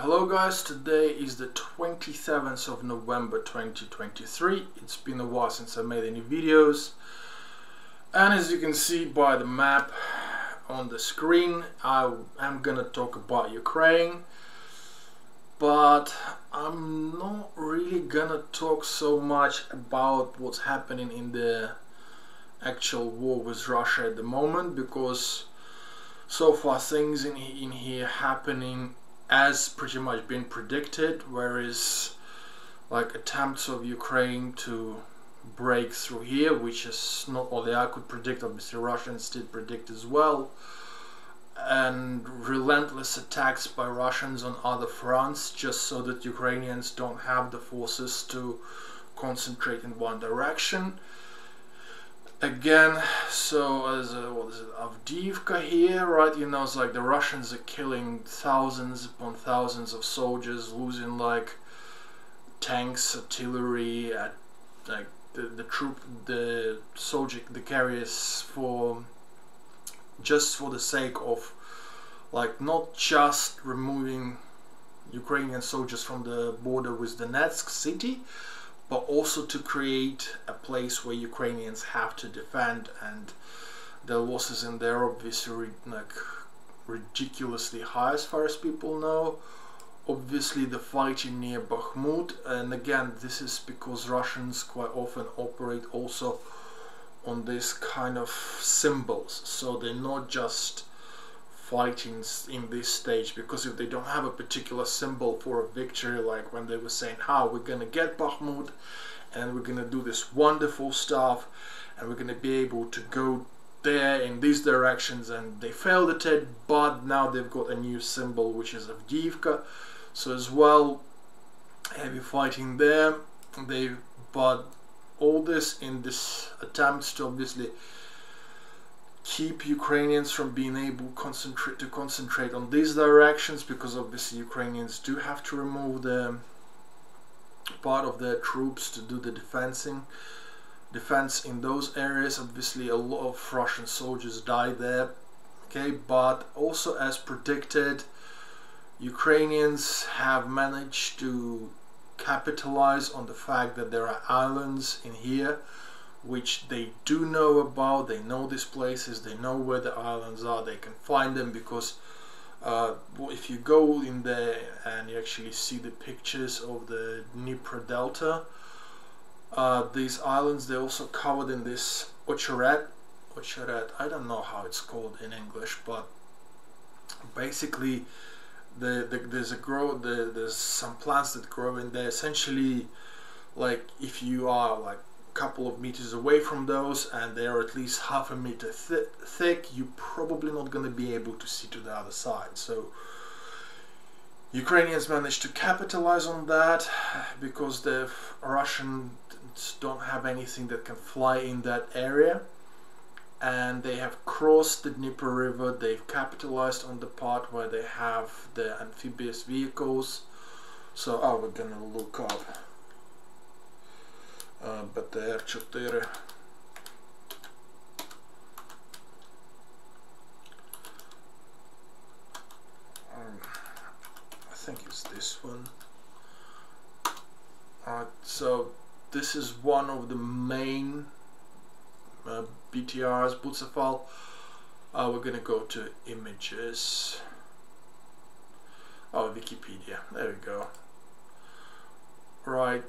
Hello guys, today is the 27th of November 2023. It's been a while since I made any videos, and as you can see by the map on the screen, I am gonna talk about Ukraine, but I'm not really gonna talk so much about what's happening in the actual war with Russia at the moment, because so far things in here happening as pretty much been predicted, whereas like attempts of Ukraine to break through here, which is not only I could predict, obviously Russians did predict as well, and relentless attacks by Russians on other fronts just so that Ukrainians don't have the forces to concentrate in one direction. Again, so as what is it, Avdiivka here, right? You know, it's like the Russians are killing thousands upon thousands of soldiers, losing like tanks, artillery, like the soldier, the carriers, for just for the sake of like not just removing Ukrainian soldiers from the border with Donetsk city, but also to create a place where Ukrainians have to defend, and the losses in there are obviously like ridiculously high as far as people know. Obviously the fighting near Bakhmut, and again this is because Russians quite often operate also on this kind of symbols, so they're not just fighting in this stage, because if they don't have a particular symbol for a victory, like when they were saying how we're gonna get Bakhmut and we're gonna do this wonderful stuff and we're gonna be able to go there in these directions, and they failed at it, but now they've got a new symbol which is Avdiivka, so as well heavy fighting there. But all this in this attempts to obviously keep Ukrainians from being able to concentrate on these directions, because obviously Ukrainians do have to remove the part of their troops to do the defense in those areas. Obviously a lot of Russian soldiers died there, okay, but also as predicted, Ukrainians have managed to capitalize on the fact that there are islands in here which they do know about. They know these places, they know where the islands are, they can find them, because if you go in there and you actually see the pictures of the Dnieper Delta, these islands, they're also covered in this ocheret, I don't know how it's called in English, but basically there's some plants that grow in there. Essentially, like if you are like couple of meters away from those and they're at least half a meter thick, you're probably not going to be able to see to the other side. So Ukrainians managed to capitalize on that, because the Russians don't have anything that can fly in that area, and they have crossed the Dnieper River. They've capitalized on the part where they have the amphibious vehicles. So we're gonna look up BTR-4. I think it's this one. So this is one of the main BTRs, Butzefal. We're gonna go to images. Wikipedia, there we go. Right,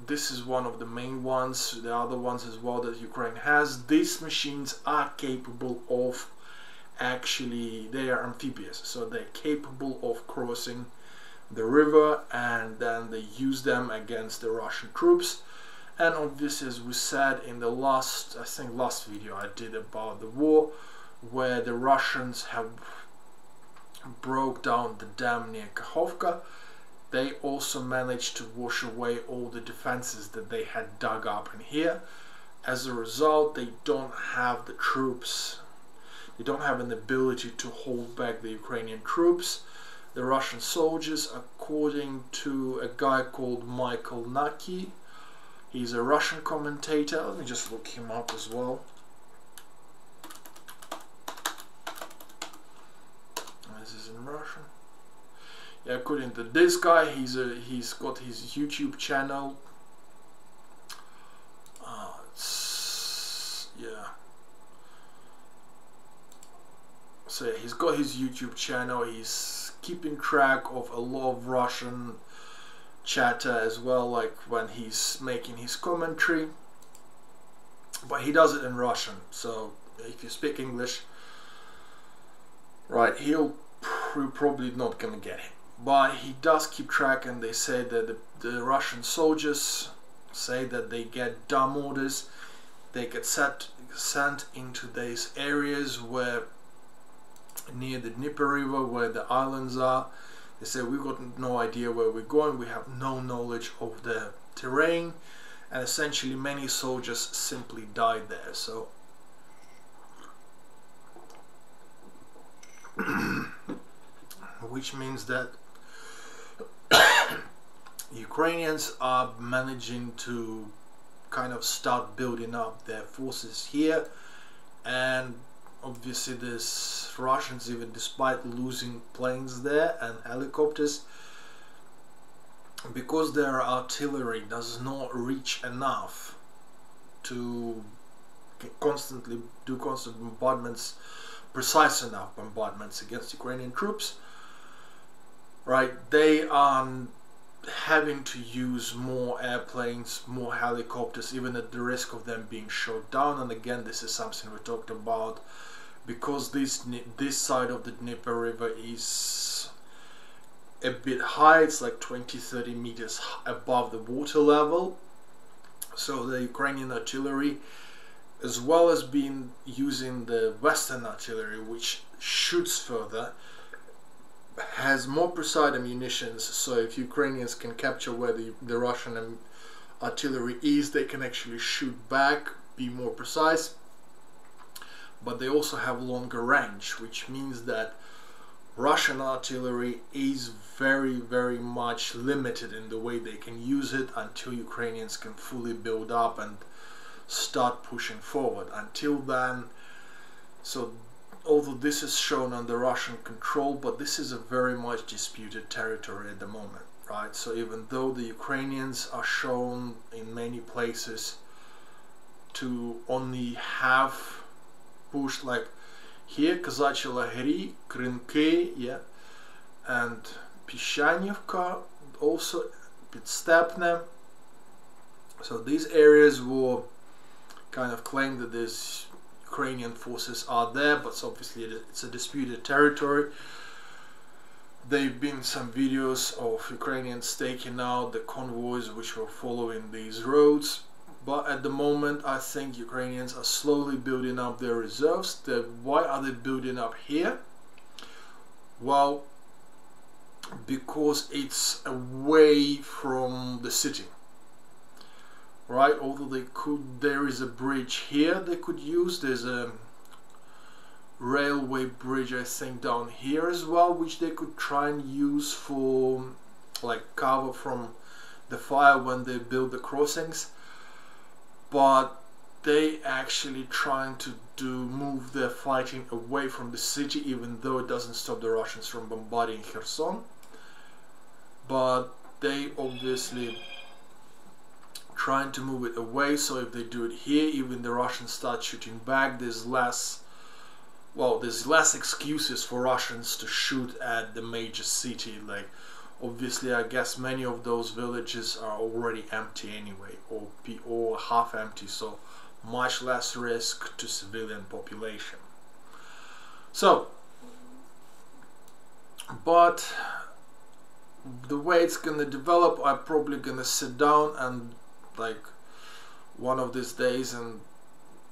this is one of the main ones. The other ones as well that Ukraine has. These machines are capable of, actually they are amphibious, so they're capable of crossing the river, and then they use them against the Russian troops. And obviously, as we said in the last video I did about the war, where the Russians have broke down the dam near Kakhovka, they also managed to wash away all the defenses that they had dug up in here. As a result, they don't have the troops, they don't have an ability to hold back the Ukrainian troops. The Russian soldiers, according to a guy called Michael Naki, he's a Russian commentator, let me just look him up as well. This is in Russian. yeah, according to this guy, he's got his YouTube channel. Yeah. So yeah, he's got his YouTube channel. He's keeping track of a lot of Russian chatter as well, like when he's making his commentary. But he does it in Russian, so if you speak English, right, you're probably not gonna get him. But he does keep track, and they say that the Russian soldiers say that they get dumb orders. They get sent into these areas where near the Dnieper River, where the islands are. They say we've got no idea where we're going, we have no knowledge of the terrain, and essentially many soldiers simply died there. So which means that Ukrainians are managing to kind of start building up their forces here, and obviously there's Russians, even despite losing planes there and helicopters, because their artillery does not reach enough to constantly do constant bombardments, precise enough bombardments against Ukrainian troops, right? They are having to use more airplanes, more helicopters, even at the risk of them being shot down. And again, this is something we talked about, because this side of the Dnieper River is a bit high. It's like 20-30 meters above the water level. So the Ukrainian artillery, as well as being using the Western artillery, which shoots further, has more precise ammunitions. So if Ukrainians can capture where the Russian artillery is, they can actually shoot back, be more precise. But they also have longer range, which means that Russian artillery is very, very much limited in the way they can use it until Ukrainians can fully build up and start pushing forward. Until then, so although this is shown under Russian control, but this is a very much disputed territory at the moment, right? So even though the Ukrainians are shown in many places to only have pushed, like here, Казачьи лагери, Кринки, yeah, and Pishanyivka, also Підстепне. So these areas were kind of claimed that these Ukrainian forces are there, but obviously it's a disputed territory. There have been some videos of Ukrainians taking out the convoys which were following these roads, but at the moment I think Ukrainians are slowly building up their reserves. Why are they building up here? Well, because it's away from the city, right? Although there is a bridge here they could use. There's a railway bridge, I think, down here as well, which they could try and use for like cover from the fire when they build the crossings. But they actually trying to move their fighting away from the city, even though it doesn't stop the Russians from bombarding Kherson. But they obviously trying to move it away, so if they do it here, even the Russians start shooting back, there's less excuses for Russians to shoot at the major city. Like, obviously I guess many of those villages are already empty anyway, or half empty, so much less risk to civilian population. So, but the way it's gonna develop, I'm probably gonna sit down and like one of these days and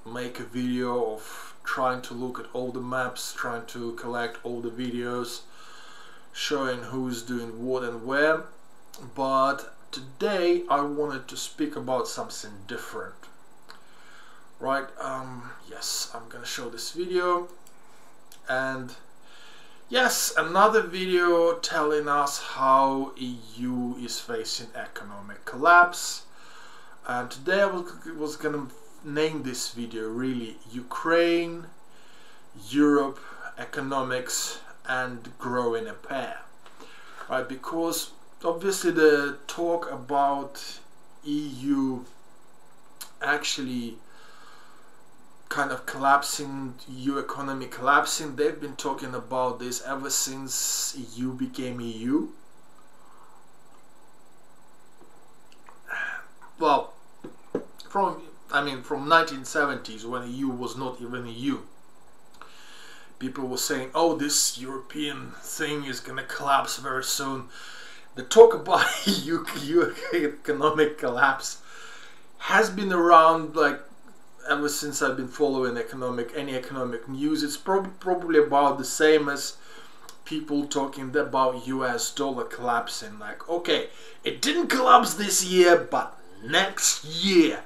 make a video of trying to look at all the maps, trying to collect all the videos showing who's doing what and where. But today I wanted to speak about something different, right? Yes, I'm gonna show this video, and yes, another video telling us how EU is facing economic collapse. And today I was gonna name this video really Ukraine, Europe, economics, and growing a pair. right? Because obviously the talk about EU actually kind of collapsing, EU economy collapsing, they've been talking about this ever since EU became EU. Well, from 1970s, when EU was not even EU. People were saying, oh, this European thing is gonna collapse very soon. The talk about EU economic collapse has been around like ever since I've been following any economic news. It's probably about the same as people talking about US dollar collapsing. Like, okay, it didn't collapse this year, but next year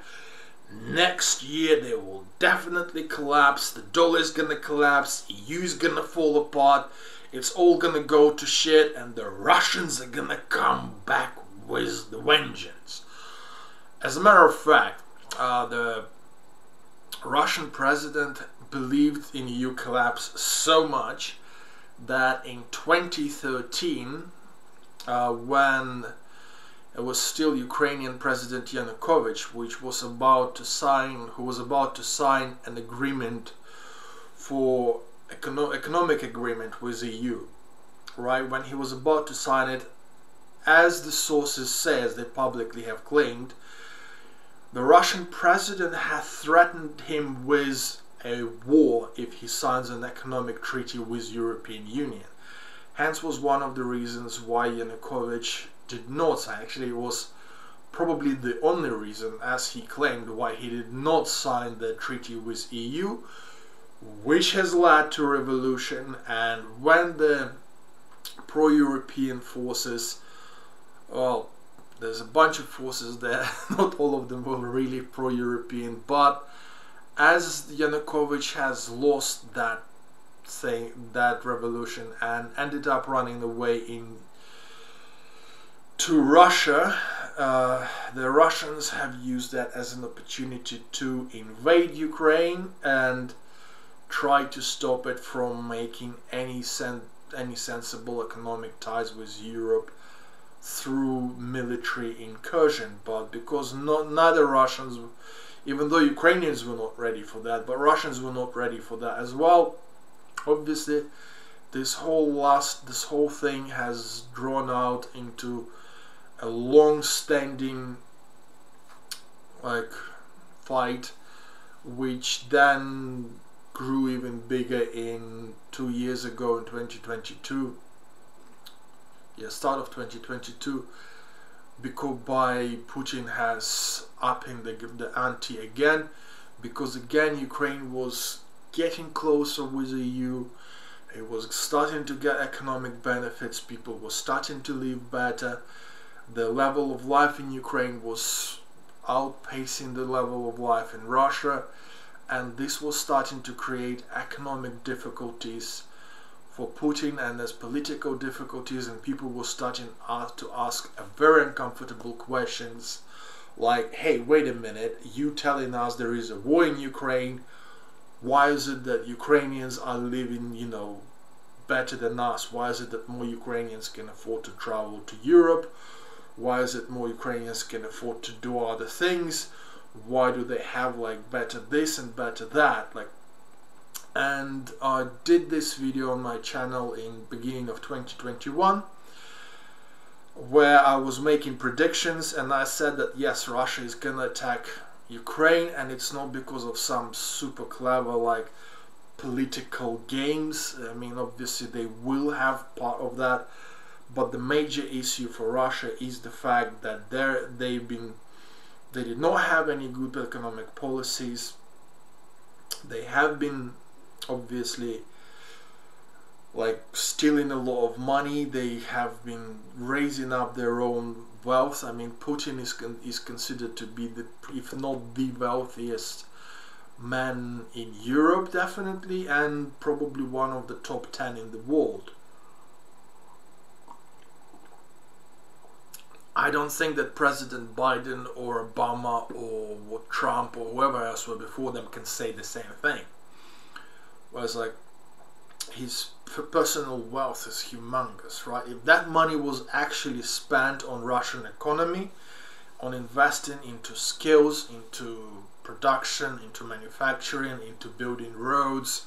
they will definitely collapse. The dollar is gonna collapse, EU is gonna fall apart, it's all gonna go to shit, and the Russians are gonna come back with the vengeance. As a matter of fact, the Russian president believed in EU collapse so much that in 2013, when it was still Ukrainian President Yanukovych, who was about to sign an agreement for economic agreement with EU, right? When he was about to sign it, as the sources say, as they publicly have claimed, the Russian president had threatened him with a war if he signs an economic treaty with European Union. Hence was one of the reasons why Yanukovych did not sign. Actually, it was probably the only reason, as he claimed, why he did not sign the treaty with EU, which has led to revolution. And when the pro-European forces, well, there's a bunch of forces there, not all of them were really pro-European, but as Yanukovych has lost that revolution and ended up running away to Russia, the Russians have used that as an opportunity to invade Ukraine and try to stop it from making any sensible economic ties with Europe through military incursion. But because neither Russians, even though Ukrainians were not ready for that, but Russians were not ready for that as well, obviously this whole thing has drawn out into a long-standing fight, which then grew even bigger in 2 years ago in 2022. Start of 2022, because by Putin has upping the ante again, because again Ukraine was getting closer with the EU. It was starting to get economic benefits, people were starting to live better, the level of life in Ukraine was outpacing the level of life in Russia, and this was starting to create economic difficulties for Putin, and there's political difficulties, and people were starting to ask very uncomfortable questions like, hey, wait a minute, you telling us there is a war in Ukraine, why is it that Ukrainians are living, better than us? Why is it that more Ukrainians can afford to travel to Europe? Why is it more Ukrainians can afford to do other things? Why do they have better this and better that? And I did this video on my channel in beginning of 2021, where I was making predictions, and I said that yes, Russia is gonna attack Ukraine, and it's not because of some super clever political games. I mean, obviously they will have part of that, but the major issue for Russia is the fact that they did not have any good economic policies. They have been obviously stealing a lot of money. They have been raising up their own wealth. I mean, Putin is considered to be if not the wealthiest man in Europe, definitely, and probably one of the top 10 in the world. I don't think that President Biden or Obama or Trump or whoever else were before them can say the same thing. Whereas his personal wealth is humongous, right? If that money was actually spent on Russian economy, on investing into skills, into production, into manufacturing, into building roads,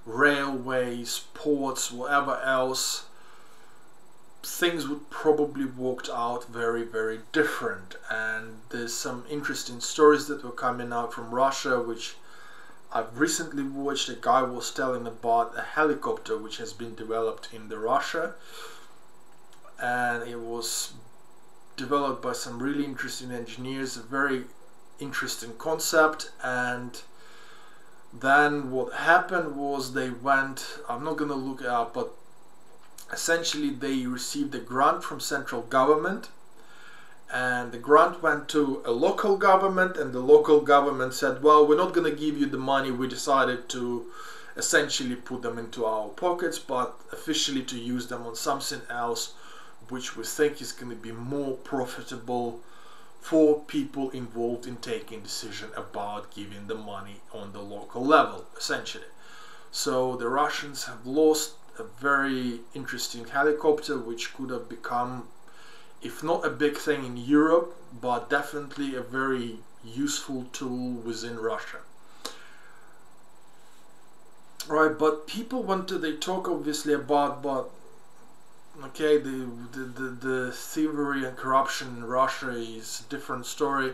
railways, ports, whatever else, things would probably worked out very, very different. And there's some interesting stories that were coming out from Russia, which I've recently watched. A guy was telling about a helicopter which has been developed in the Russia, and it was developed by some really interesting engineers, a very interesting concept. And then what happened was they went, I'm not gonna look it up, but essentially they received a grant from central government, and the grant went to a local government, and the local government said, well, we're not going to give you the money, we decided to essentially put them into our pockets, but officially to use them on something else which we think is going to be more profitable for people involved in taking decision about giving the money on the local level, essentially. So the Russians have lost a very interesting helicopter which could have become, if not a big thing in Europe, but definitely a very useful tool within Russia. Right, but people they talk obviously about, but okay, the thievery and corruption in Russia is a different story.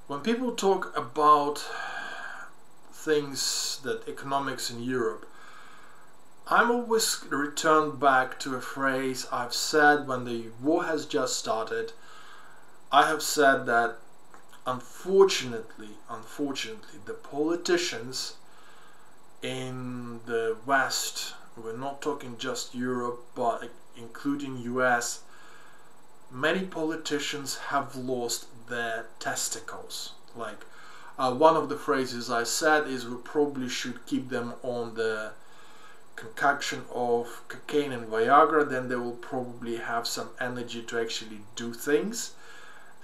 When people talk about things that economics in Europe, I'm always returned back to a phrase I've said when the war has just started. I have said that unfortunately, the politicians in the West, we're not talking just Europe, but including US, many politicians have lost their testicles. Like one of the phrases I said is, we probably should keep them on the concoction of cocaine and Viagra, then they will probably have some energy to actually do things,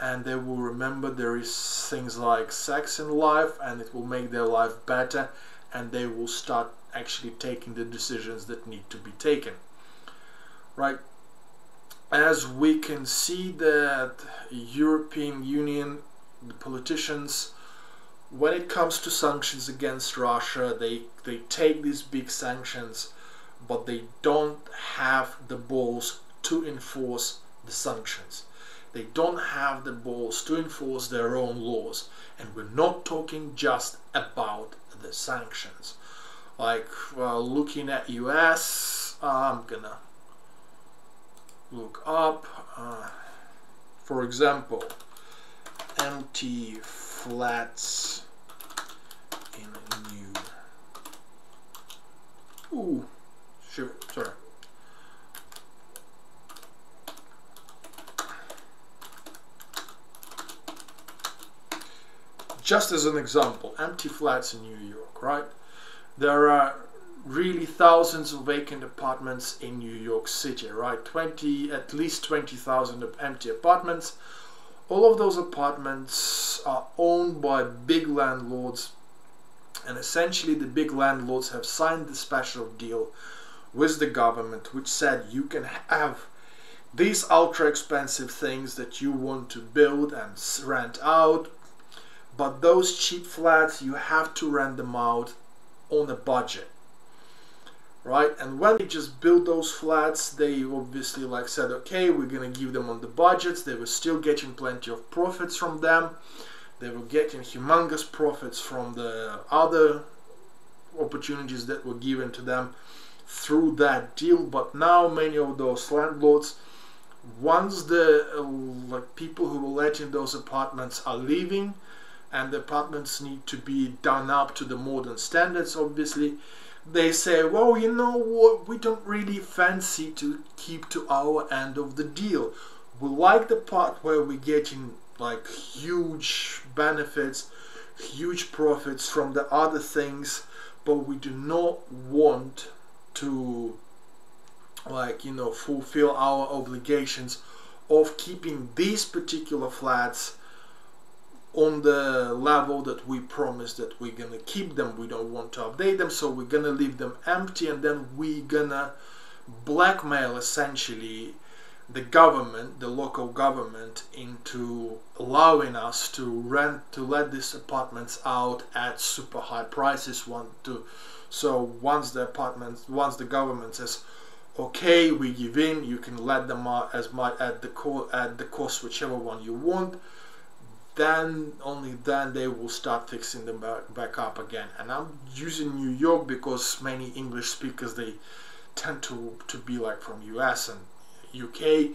and they will remember there is things like sex in life, and it will make their life better, and they will start actually taking the decisions that need to be taken. Right? As we can see that European Union, the politicians, when it comes to sanctions against Russia, they take these big sanctions, but they don't have the balls to enforce the sanctions. They don't have the balls to enforce their own laws. And we're not talking just about the sanctions. Like looking at US, I'm gonna look up, for example, empty flats in a new, sorry. Just as an example, empty flats in New York, right? There are really thousands of vacant apartments in New York City, right? At least 20,000 empty apartments. All of those apartments are owned by big landlords, and essentially the big landlords have signed the special deal with the government which said you can have these ultra expensive things that you want to build and rent out, but those cheap flats you have to rent them out on a budget. Right? And when they just built those flats, they obviously said, okay, we're gonna give them on the budgets. They were still getting plenty of profits from them. They were getting humongous profits from the other opportunities that were given to them through that deal. But now many of those landlords, once the people who were letting those apartments are leaving, and the apartments need to be done up to the modern standards, obviously, they say, well, you know what, we don't really fancy to keep to our end of the deal. We like the part where we're getting huge benefits, huge profits from the other things, but we do not want to fulfill our obligations of keeping these particular flats on the level that we promised that we're gonna keep them. We don't want to update them, so we're gonna leave them empty, and then we're gonna blackmail essentially the government, the local government, into allowing us to let these apartments out at super high prices. So once the government says, okay, we give in, you can let them out as much at the cost, whichever one you want, then only then they will start fixing them back up again. And I'm using New York because many English speakers, they tend to be like from US and UK,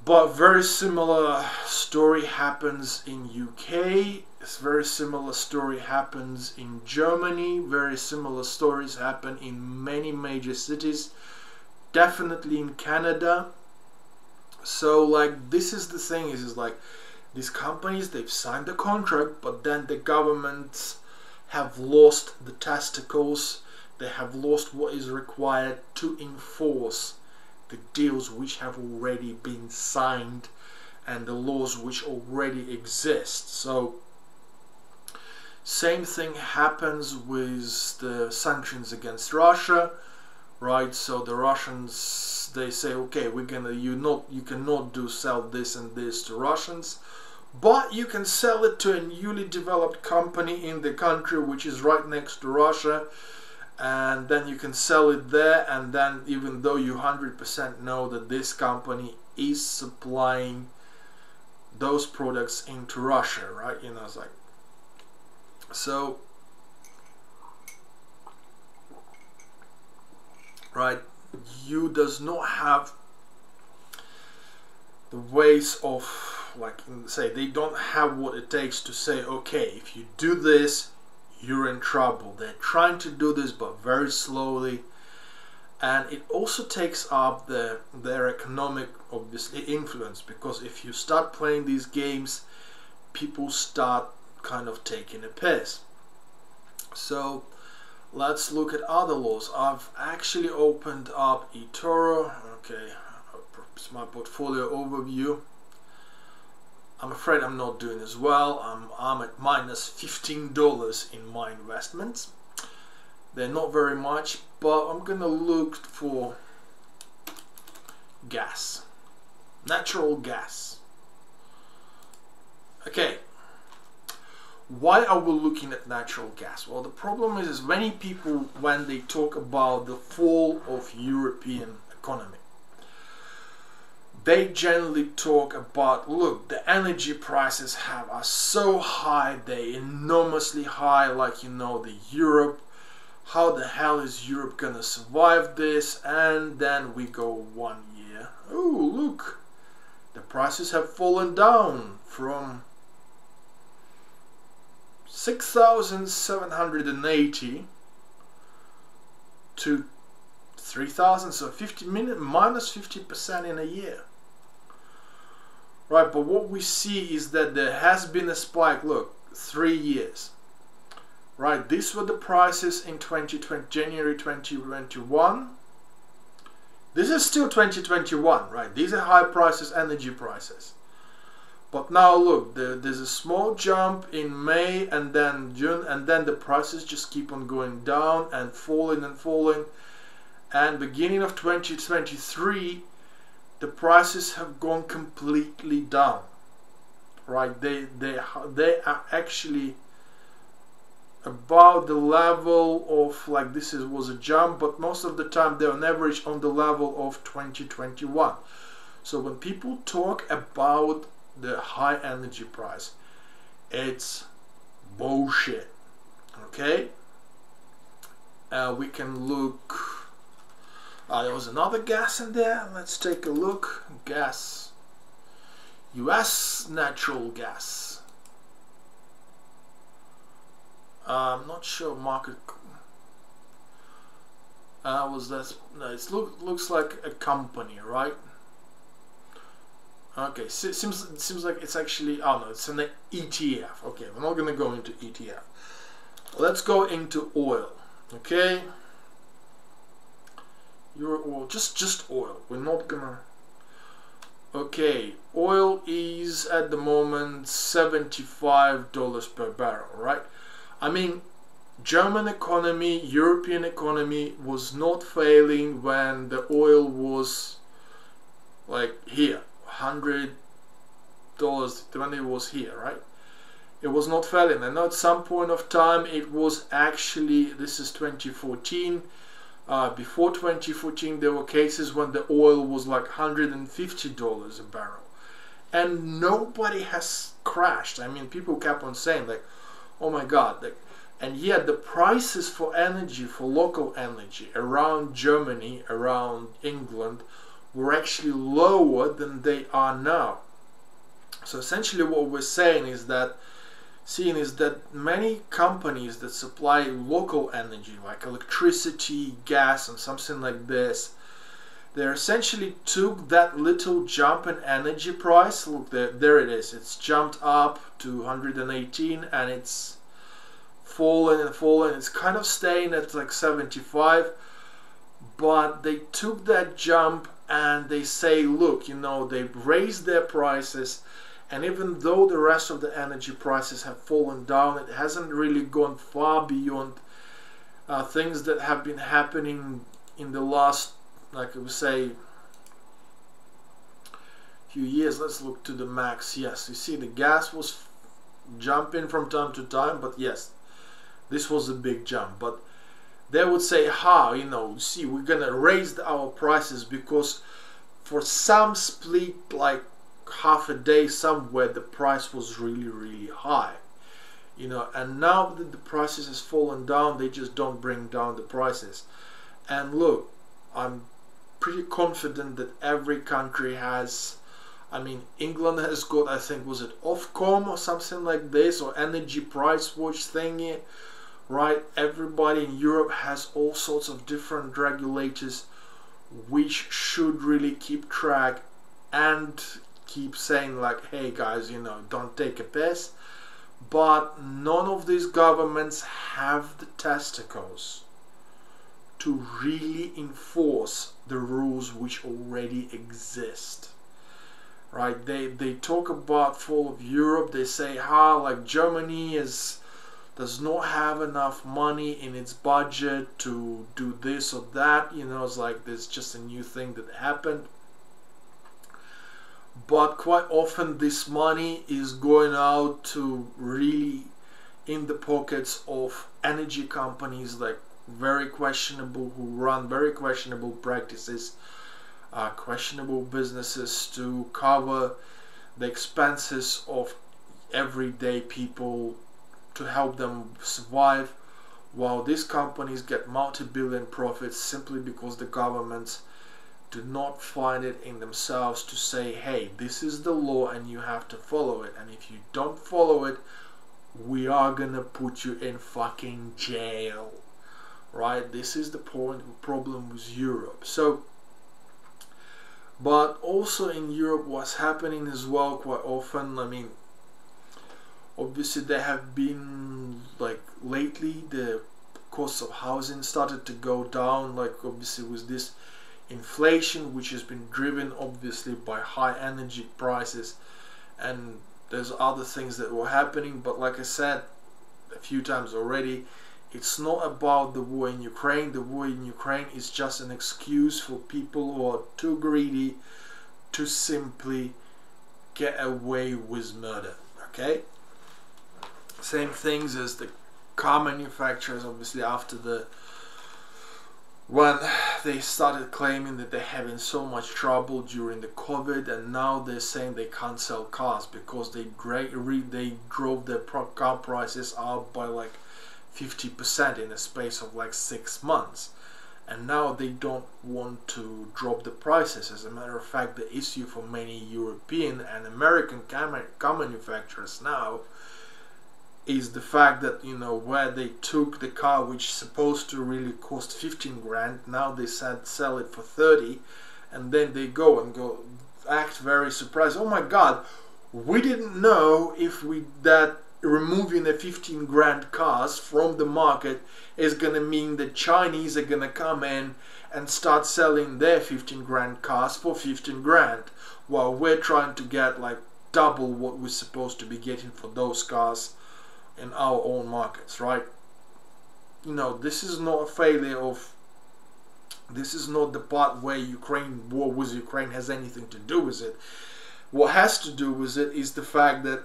but very similar story happens in UK. It's very similar story happens in Germany. Very similar stories happen in many major cities, definitely in Canada. So like, this is the thing, is like these companies, they've signed the contract, but then the governments have lost the testicles. They have lost what is required to enforce the deals which have already been signed and the laws which already exist. So same thing happens with the sanctions against Russia, right? So the Russians, they say, okay, you cannot sell this and this to Russians, but you can sell it to a newly developed company in the country which is right next to Russia, and then you can sell it there. And then, even though you 100% know that this company is supplying those products into Russia, right? You know, it's like, so, right, you does not have the ways of, like, say, they don't have what it takes to say, okay, if you do this, you're in trouble. They're trying to do this, but very slowly, and it also takes up their economic, obviously, influence, because if you start playing these games, people start kind of taking a piss. So let's look at other laws. I've actually opened up eToro. Okay, it's my portfolio overview. I'm afraid I'm not doing as well. I'm at minus $15 in my investments. They're not very much, but I'm gonna look for gas, natural gas. Okay, why are we looking at natural gas? Well, the problem is many people, when they talk about the fall of European economy, they generally talk about, look, the energy prices are so high, they're enormously high, like, you know, the Europe, how the hell is Europe gonna survive this? And then we go 1 year, oh look, the prices have fallen down from 6,780 to 3,000, so minus 50% in a year. Right, but what we see is that there has been a spike. Look, 3 years. Right, these were the prices in January 2021. This is still 2021, right? These are high prices, energy prices. But now look, there's a small jump in May and then June, and then the prices just keep on going down and falling and falling. And beginning of 2023, the prices have gone completely down, right? They are actually about the level of, like, was a jump, but most of the time they're on average on the level of 2021. So when people talk about the high energy price, it's bullshit. Okay, we can look. There was another gas in there. Let's take a look. Gas. US natural gas. I'm not sure market. Was that? No, it looks like a company, right? Okay, so it seems like it's actually. Oh no, it's an ETF. Okay, we're not gonna go into ETF. Let's go into oil. Okay. Oil, just oil. We're not gonna. Okay, oil is at the moment $75 per barrel, right? I mean, German economy, European economy was not failing when the oil was like here, $100 when it was here, right? It was not failing. And at some point of time it was actually, this is 2014, before 2014 there were cases when the oil was like $150 a barrel, and nobody has crashed. I mean, people kept on saying like, oh my god, like, and yet the prices for energy, for local energy around Germany, around England, were actually lower than they are now. So essentially what we're saying is that many companies that supply local energy like electricity, gas and something like this, they essentially took that little jump in energy price. Look, there it is. It's jumped up to 118 and it's fallen and fallen. It's kind of staying at like 75, but they took that jump and they say, look, you know, they've raised their prices, and even though the rest of the energy prices have fallen down, it hasn't really gone far beyond things that have been happening in the last, like I would say, few years. Let's look to the max. Yes, you see the gas was jumping from time to time, but yes, this was a big jump. But they would say, how, you know, see, we're gonna raise our prices because for some split like half a day somewhere the price was really high, you know, and now that the prices has fallen down, they just don't bring down the prices. And look, I'm pretty confident that every country has, I mean, England has got, I think, was it Ofcom or something like this, or Energy Price Watch thingy, right? Everybody in Europe has all sorts of different regulators which should really keep track and keep saying like, hey guys, you know, don't take a piss. But none of these governments have the testicles to really enforce the rules which already exist, right? They talk about fall of Europe. They say how like Germany does not have enough money in its budget to do this or that, you know. It's like there's just a new thing that happened. But quite often this money is going out to really in the pockets of energy companies like very questionable, who run very questionable practices, questionable businesses to cover the expenses of everyday people to help them survive, while these companies get multi-billion profits simply because the governments do not find it in themselves to say, hey, this is the law and you have to follow it, and if you don't follow it, we are gonna put you in fucking jail, right? This is the problem with Europe. So, but also in Europe, what's happening as well quite often, I mean, obviously there have been, like lately, the cost of housing started to go down, like obviously with this inflation which has been driven obviously by high energy prices, and there's other things that were happening. But like I said a few times already, it's not about the war in Ukraine. The war in Ukraine is just an excuse for people who are too greedy to simply get away with murder, okay? Same things as the car manufacturers, obviously after when they started claiming that they're having so much trouble during the COVID, and now they're saying they can't sell cars because they drove their car prices up by like 50% in a space of like 6 months, and now they don't want to drop the prices. As a matter of fact, the issue for many European and American car manufacturers now is the fact that, you know, where they took the car which is supposed to really cost 15 grand, now they sell it for 30, and then they go act very surprised. Oh my god, we didn't know that removing the 15 grand cars from the market is gonna mean that Chinese are gonna come in and start selling their 15 grand cars for 15 grand, while we're trying to get like double what we're supposed to be getting for those cars in our own markets, right? You know, this is not a failure of, this is not the part where Ukraine, war with Ukraine has anything to do with it. What has to do with it is the fact that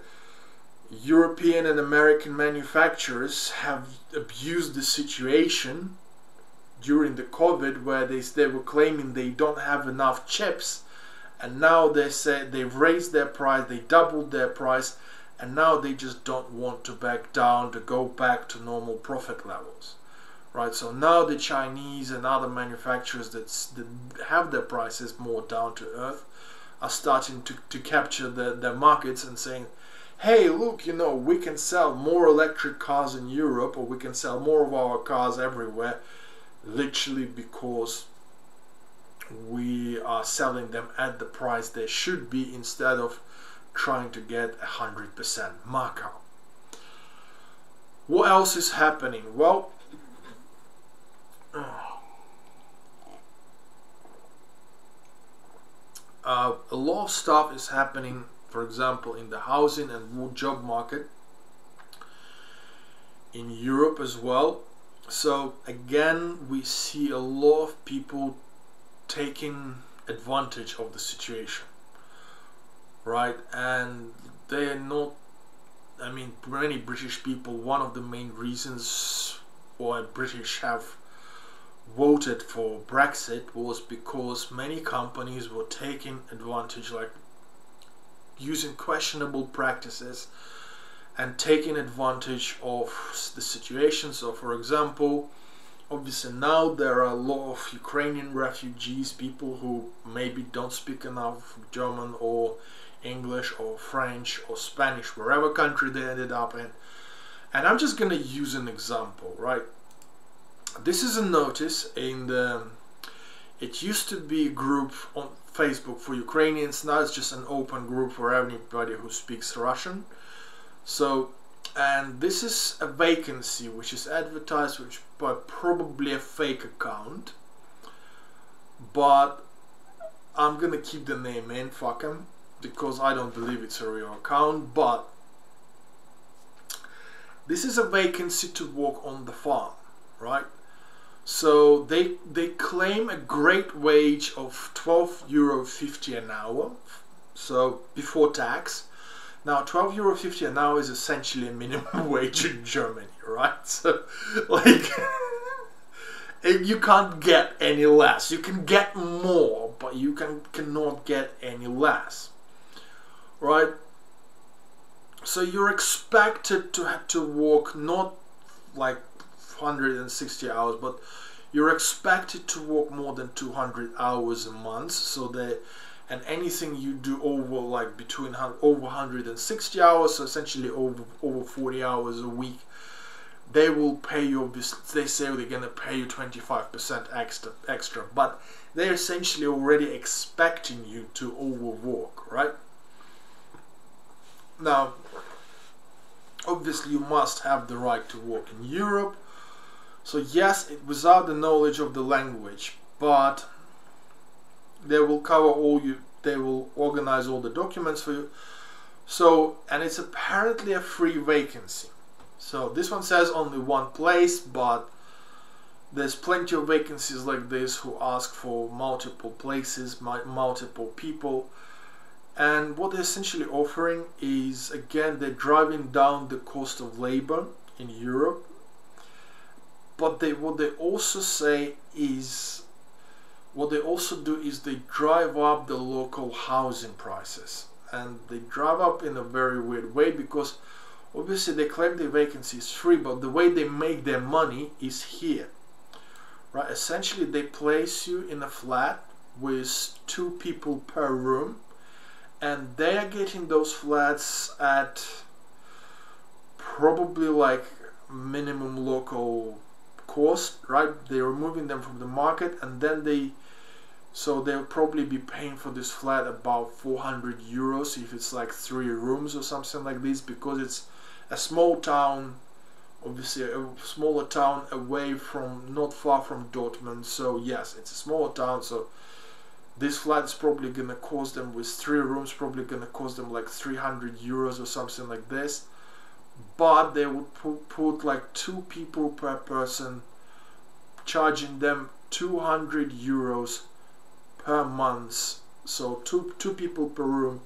European and American manufacturers have abused the situation during the COVID, where they were claiming they don't have enough chips, and now they say they've raised their price, they doubled their price, and now they just don't want to back down, to go back to normal profit levels, right? So now the Chinese and other manufacturers that have their prices more down to earth are starting to capture their markets and saying, hey, look, you know, we can sell more electric cars in Europe, or we can sell more of our cars everywhere, literally because we are selling them at the price they should be, instead of trying to get 100% markup. What else is happening? Well, a lot of stuff is happening, for example, in the housing and job market in Europe as well. So again, we see a lot of people taking advantage of the situation, right? And they're not, I mean, many British people, one of the main reasons why British have voted for Brexit was because many companies were taking advantage, like using questionable practices and taking advantage of the situation. So for example, obviously now there are a lot of Ukrainian refugees, people who maybe don't speak enough German or English or French or Spanish, wherever country they ended up in. And I'm just gonna use an example, right? This is a notice in the, it used to be a group on Facebook for Ukrainians, now it's just an open group for anybody who speaks Russian. So, and this is a vacancy which is advertised by probably a fake account, but I'm gonna keep the name in, fuck him, because I don't believe it's a real account. But this is a vacancy to work on the farm, right? So they claim a great wage of €12.50 an hour, so before tax. Now €12.50 an hour is essentially a minimum wage in Germany, right? So like you can't get any less. You can get more, but you cannot get any less, right? So you're expected to work not like 160 hours, but you're expected to work more than 200 hours a month. So that, and anything you do over like between over 160 hours, so essentially over 40 hours a week, they will pay you. They say they're gonna pay you 25% extra, but they're essentially already expecting you to overwork, right? Now, obviously, you must have the right to work in Europe. So yes, without the knowledge of the language, but they will cover all you. They will organize all the documents for you. So, and it's apparently a free vacancy. So this one says only one place, but there's plenty of vacancies like this who ask for multiple places, multiple people. And what they're essentially offering is, again, they're driving down the cost of labor in Europe. But what they also say is, what they also do is they drive up the local housing prices. And they drive up in a very weird way, because obviously they claim the vacancy is free, but the way they make their money is here, right? Essentially, they place you in a flat with 2 people per room, and they are getting those flats at probably like minimum local cost, right? They're removing them from the market, and then they'll probably be paying for this flat about 400 euros if it's like 3 rooms or something like this, because it's a small town obviously a smaller town away from, not far from Dortmund. So yes, it's a smaller town, so this flat is probably gonna cost them, with 3 rooms, probably gonna cost them like 300 euros or something like this. But they would put like 2 people per person, charging them 200 euros per month. So two people per room,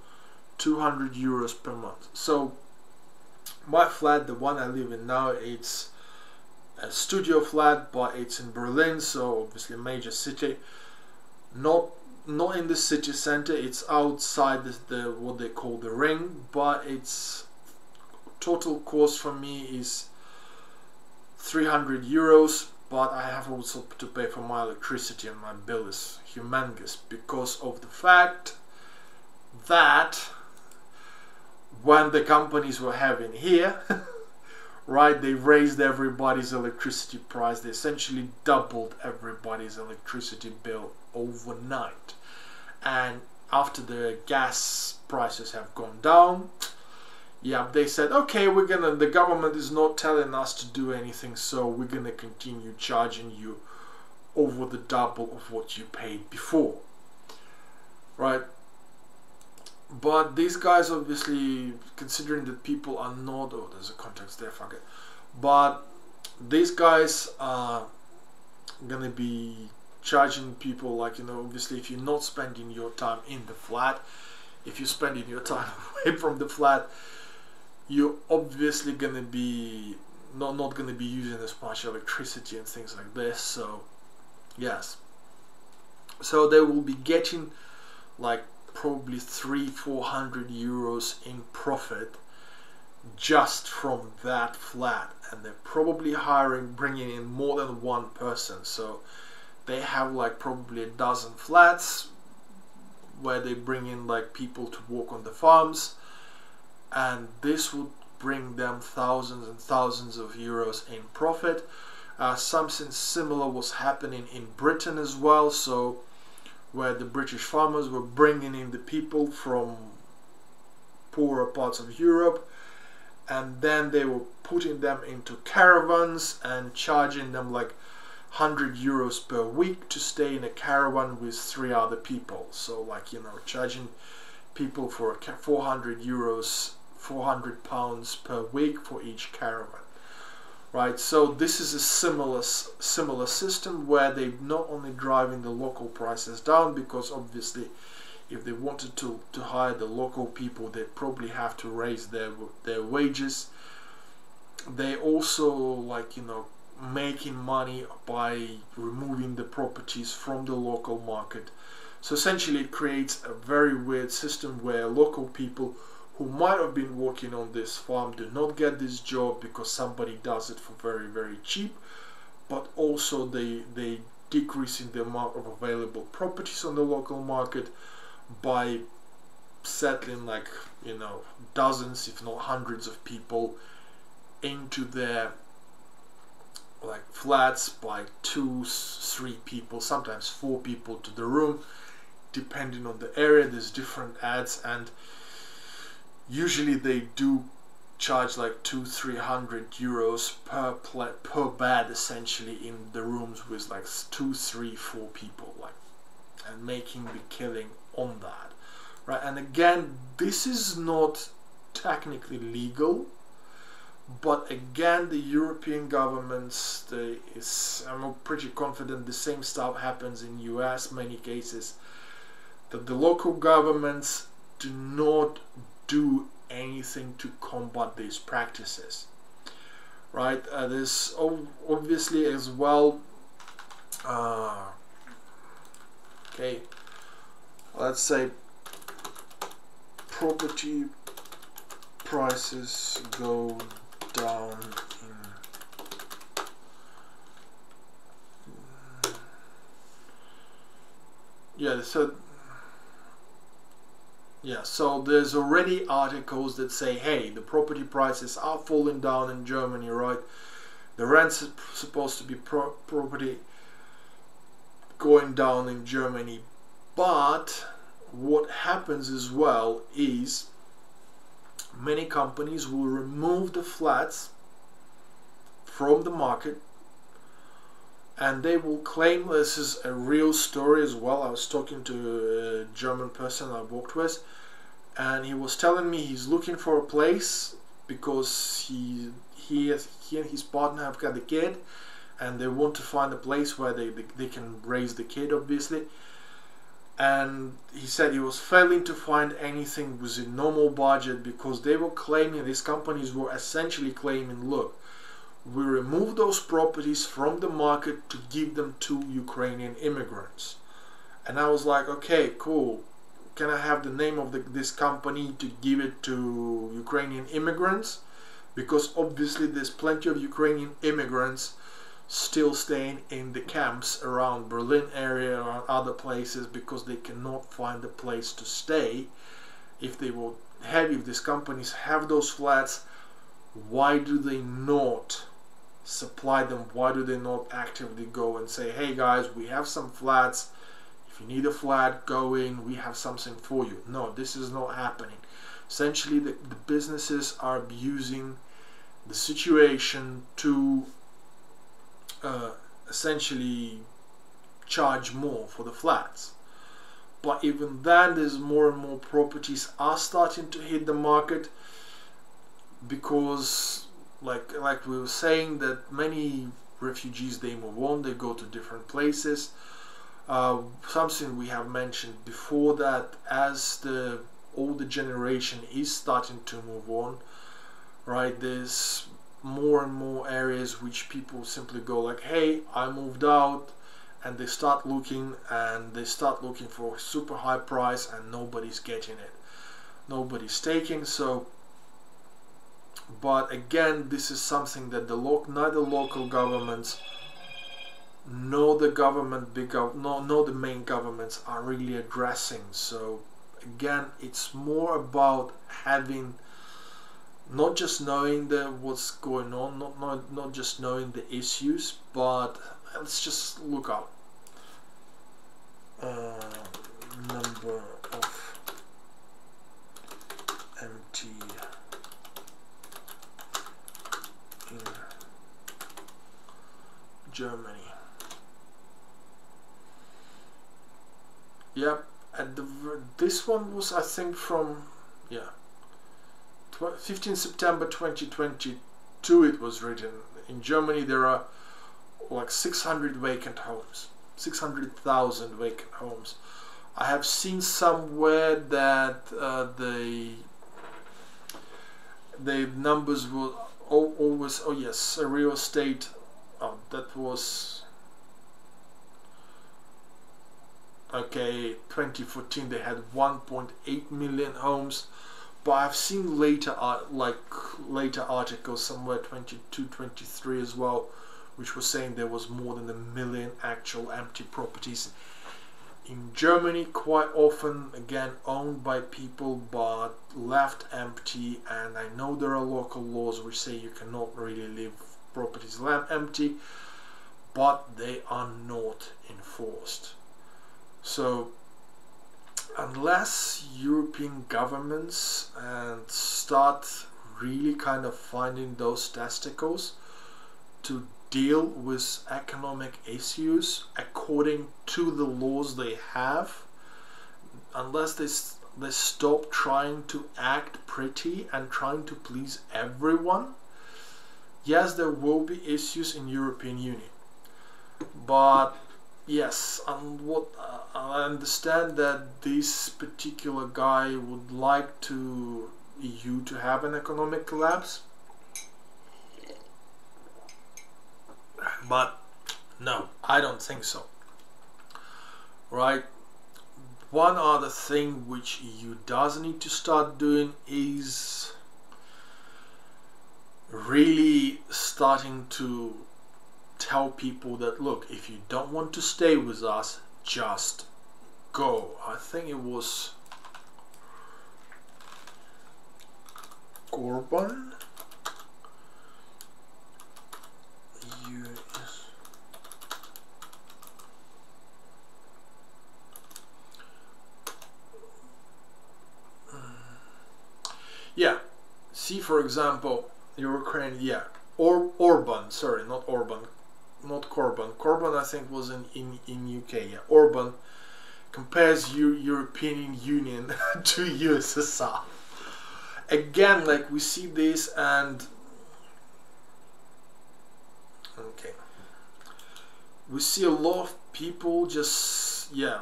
200 euros per month. So my flat, the one I live in now, it's a studio flat, but it's in Berlin, so obviously a major city. Not in the city center, it's outside the what they call the ring, but its total cost for me is 300 euros, but I have also to pay for my electricity, and my bill is humongous because of the fact that when the companies were having here, right, they raised everybody's electricity price. They essentially doubled everybody's electricity bill overnight. And after the gas prices have gone down, yeah, they said, okay, the government is not telling us to do anything, so we're gonna continue charging you over the double of what you paid before, right? But these guys, obviously, considering that people are not, oh, there's a context there, fuck it, but these guys are gonna be charging people, like, you know, obviously if you're not spending your time in the flat, if you're spending your time away from the flat, you're obviously gonna be not gonna be using as much electricity and things like this. So yes, so they will be getting like probably 300-400 euros in profit just from that flat, and they're probably bringing in more than 1 person. So they have like probably a dozen flats where they bring in like people to work on the farms, and this would bring them thousands and thousands of euros in profit. Something similar was happening in Britain as well, so where the British farmers were bringing in the people from poorer parts of Europe, and then they were putting them into caravans and charging them like 100 euros per week to stay in a caravan with 3 other people. So like, you know, charging people for 400 euros, 400 pounds per week for each caravan, right? So this is a similar system where they not only driving the local prices down, because obviously if they wanted to hire the local people, they probably have to raise their wages. They also, like, you know, making money by removing the properties from the local market. So essentially it creates a very weird system where local people who might have been working on this farm do not get this job because somebody does it for very, very cheap, but also they decreasing the amount of available properties on the local market by settling, like, you know, dozens if not hundreds of people into their like flats by 2-3 people, sometimes 4 people to the room, depending on the area. There's different ads, and usually they do charge like 200-300 euros per bed, essentially, in the rooms with like 2, 3, 4 people, like, and making the killing on that, right? And again, this is not technically legal, but again, the European governments, I'm pretty confident the same stuff happens in US, many cases, that the local governments do not do anything to combat these practices, right? There's obviously as well, okay, let's say property prices go down so there's already articles that say, hey, the property prices are falling down in Germany, right? The rent's supposed to be property going down in Germany, but what happens as well is many companies will remove the flats from the market, and they will claim, this is a real story as well. I was talking to a German person I worked with, and he was telling me he's looking for a place because he and his partner have got a kid, and they want to find a place where they can raise the kid, obviously. And he said he was failing to find anything within normal budget, because they were claiming, these companies were essentially claiming, look, we remove those properties from the market to give them to Ukrainian immigrants. And I was like, okay, cool. Can I have the name of this company to give it to Ukrainian immigrants? Because obviously there's plenty of Ukrainian immigrants still staying in the camps around Berlin area or other places, because they cannot find a place to stay. If these companies have those flats, why do they not supply them? Why do they not actively go and say, hey guys, we have some flats, if you need a flat, go in, we have something for you? No, this is not happening. Essentially the businesses are abusing the situation to essentially charge more for the flats. But even then, there's more and more properties are starting to hit the market, because like we were saying, that many refugees, they move on, they go to different places. Something we have mentioned before, that as the older generation is starting to move on, right, there's more and more areas which people simply go like, hey, I moved out, and they start looking for a super high price, and nobody's getting it, nobody's taking. So, but again, this is something that neither local governments nor the the main governments are really addressing. So again, it's more about having, not just knowing what's going on, not just knowing the issues, but let's just look up number of empty in Germany. Yep, and this one was, I think, from 15 September 2022 it was written. In Germany there are like 600 vacant homes, 600,000 vacant homes. I have seen somewhere that the numbers will always, oh yes, a real estate, that was okay, 2014 they had 1.8 million homes. But I've seen later articles somewhere 22, 23 as well, which was saying there was more than 1 million actual empty properties in Germany, quite often again owned by people but left empty. And I know there are local laws which say you cannot really leave properties empty, but they are not enforced. So unless European governments start really kind of finding those testicles to deal with economic issues according to the laws they have, unless they stop trying to act pretty and trying to please everyone, yes, there will be issues in European Union. But yes, and what I understand that this particular guy would like to EU to have an economic collapse, but no, I don't think so. Right? One other thing which EU does need to start doing is really starting to tell people that, look, if you don't want to stay with us, just go. I think it was Orban. Yeah, see, for example, Ukraine, yeah, Orban, sorry, not Orban, not Corbyn. Corbyn I think was in UK. Yeah, Orban compares European Union to USSR. Again, like we see this, and okay, we see a lot of people just, yeah,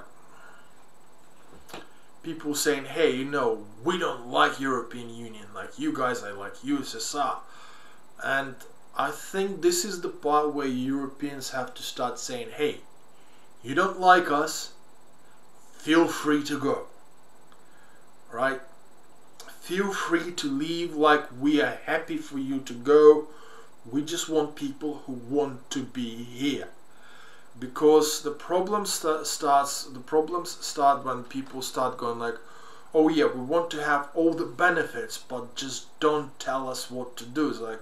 people saying, hey, you know, we don't like European Union, like you guys are like USSR. And I think this is the part where Europeans have to start saying, hey, you don't like us, feel free to go, right? Feel free to leave, like we are happy for you to go. We just want people who want to be here. Because the problems start when people start going like, oh yeah, we want to have all the benefits, but just don't tell us what to do. It's like,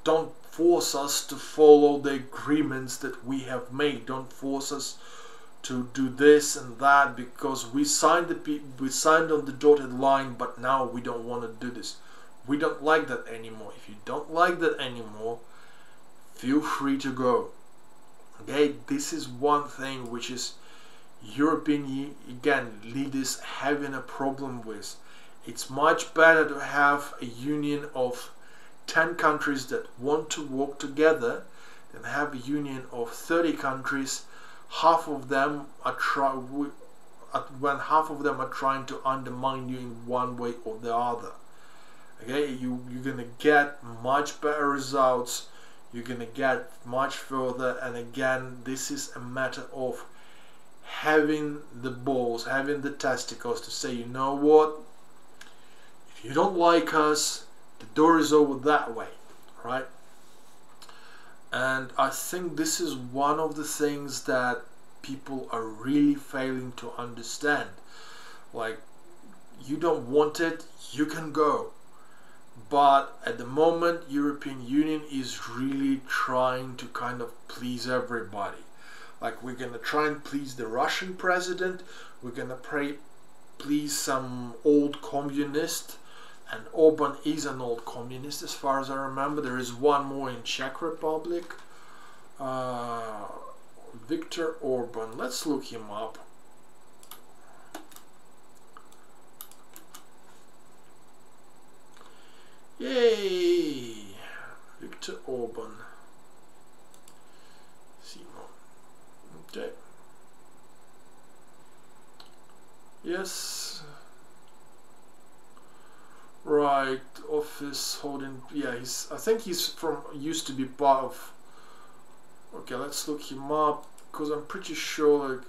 don't force us to follow the agreements that we have made. Don't force us to do this and that, because we signed on the dotted line, but now we don't want to do this. We don't like that anymore. If you don't like that anymore, feel free to go. Okay, this is one thing which is European leaders having a problem with. It's much better to have a union of 10 countries that want to work together than have a union of 30 countries. Half of them are trying to undermine you in one way or the other. Okay, you're gonna get much better results. You're gonna get much further. And again, this is a matter of having the balls, having the testicles to say, you know what? If you don't like us, the door is over that way, right? And I think this is one of the things that people are really failing to understand. Like, you don't want it, you can go. But at the moment, European Union is really trying to kind of please everybody. Like, we're gonna try and please the Russian president, we're gonna please some old communist, and Orban is an old communist as far as I remember. There is one more in Czech Republic, Viktor Orban. Let's look him up. Yay! Viktor Orban. Okay. Yes. Right. Office holding. Yeah, I think he's used to be part of. Okay, let's look him up, because I'm pretty sure like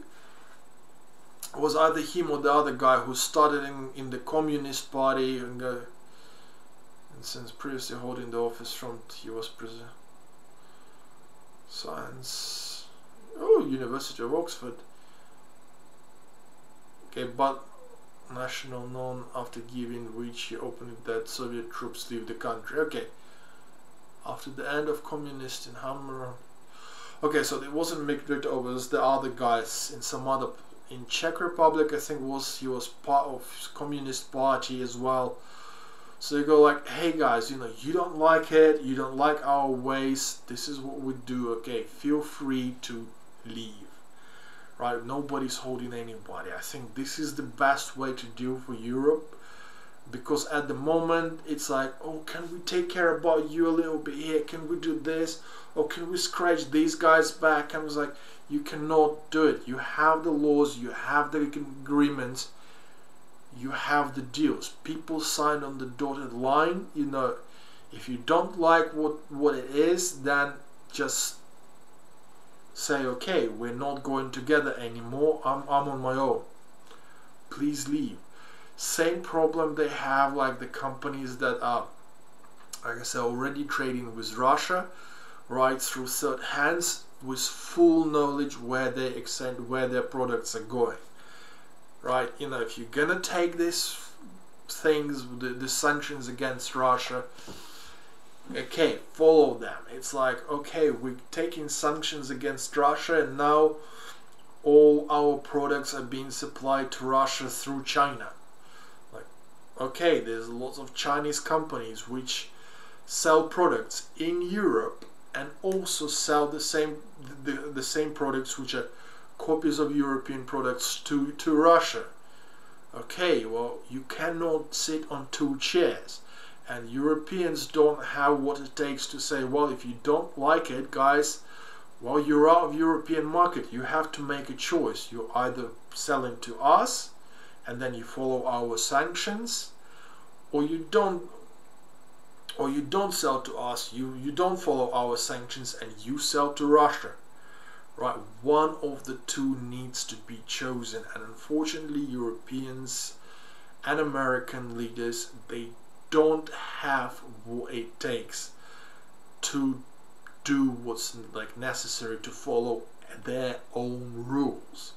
it was either him or the other guy who started in the Communist Party and since previously holding the office from he was president. Science. Oh, University of Oxford. Okay, but national known after giving which he opened that Soviet troops leave the country. Okay. After the end of communist in Hammer. Okay, so it wasn't Viktor Orban, it was the other guys in some other, in Czech Republic I think he was part of Communist Party as well. So you go like, hey guys, you know, you don't like it, you don't like our ways, this is what we do, okay, feel free to leave. Right, nobody's holding anybody. I think this is the best way to do for Europe, because at the moment it's like, oh, can we take care about you a little bit here, can we do this, or can we scratch these guys back? And I was like, you cannot do it. You have the laws, you have the agreements, you have the deals. People sign on the dotted line. You know, if you don't like what it is, then just say, okay, we're not going together anymore, I'm on my own, please leave. Same problem they have, like the companies that are, like I said, already trading with Russia, right, through third hands, with full knowledge where their products are going. Right, you know, if you're gonna take these things, the sanctions against Russia, okay, follow them. It's like, okay, we're taking sanctions against Russia, and now all our products are being supplied to Russia through China. Like, okay, there's lots of Chinese companies which sell products in Europe and also sell the same products which are copies of European products to Russia. Okay, well, you cannot sit on two chairs, and Europeans don't have what it takes to say, well, if you don't like it, guys, well, you're out of European market. You have to make a choice. You're either selling to us and then you follow our sanctions, or you don't sell to us, you don't follow our sanctions and you sell to Russia. Right, one of the two needs to be chosen, and unfortunately Europeans and American leaders, they don't have what it takes to do what's like necessary to follow their own rules.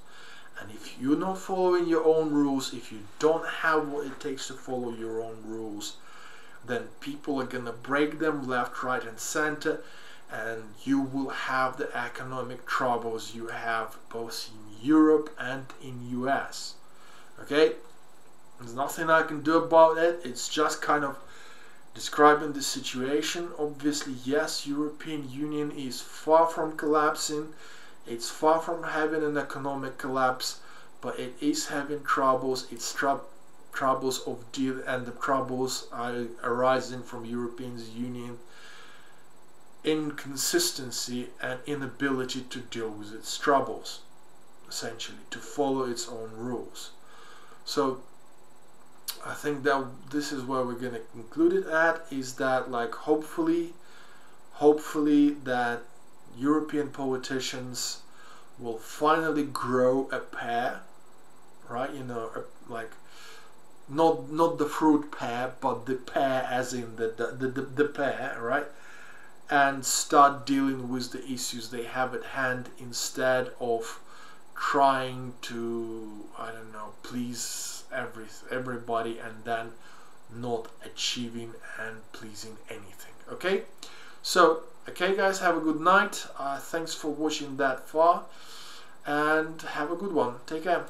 And if you're not following your own rules, if you don't have what it takes to follow your own rules, then people are gonna break them left, right and center, and you will have the economic troubles you have both in Europe and in US. Okay, there's nothing I can do about it. It's just kind of describing the situation. Obviously, yes, European Union is far from collapsing. It's far from having an economic collapse, but it is having troubles. It's troubles of deal, and the troubles are arising from European Union inconsistency and inability to deal with its troubles, essentially to follow its own rules. So I think that this is where we're going to conclude it at, is that like hopefully that European politicians will finally grow a pair, right? You know, like not the fruit pear, but the pear as in the pear, right? And start dealing with the issues they have at hand instead of trying to, I don't know, please everybody and then not achieving and pleasing anything. Okay, so okay guys, have a good night. Thanks for watching that far and have a good one. Take care.